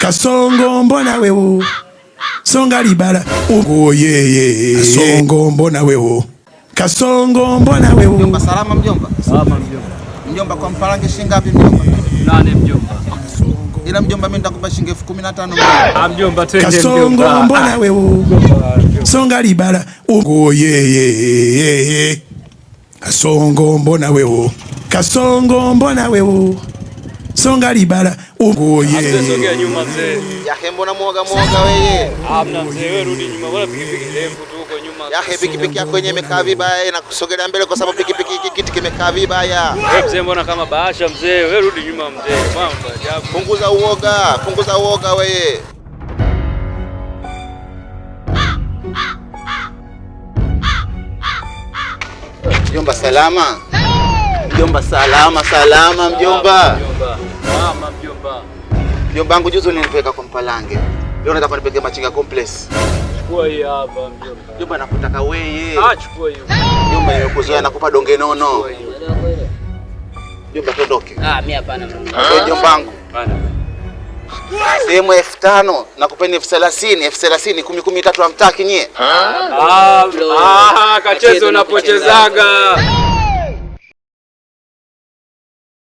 Kasongo mbona wewe songa libala ye Kasongo mbona wewe Kasongo mbona wewe. Mjomba salama mjomba. Salama mjomba. Mjomba kwa Mpalange shilingi ngapi mjomba? 8 mjomba. Ila mjomba mimi nitakupa shilingi 15,000 mjomba. Mjomba twende mjomba. Kasongo mbona wewe songa libala ye Kasongo mbona wewe Kasongo mbona wewe songa libala ye. Sogea nyuma mzee. Yahe mbona muoga wewe? Hamna mzee, wewe rudi nyuma. Bora pikipiki ndefu tu huko nyuma. Yahe pikipiki yako yenyewe imekaa vibaya na kusogelea mbele kwa sababu pikipiki hiki kiti kimekaa vibaya. Wewe mzee mbona kama bahasha mzee? Wewe rudi nyuma mzee. Mambo ajabu. Punguza uoga wewe. Mjomba salama. Mjomba salama mjomba. Mama mjomba. Mjomba wangu juzi ulinipeleka kwa Mpalange. Leo nataka nipeleke Machinga Complex. Chukua hii hapa mjomba. Mjomba nakutaka wewe. Chukua hiyo. Mjomba nimekuzoea nakupa donge nono. Mjomba tondoke. Mimi hapana mjomba. Wewe mjomba wangu. Hapana. Sehemu 5,000 nakupeni 30,000 10 3 hamtaki nyie. Kachezo unapochezaga.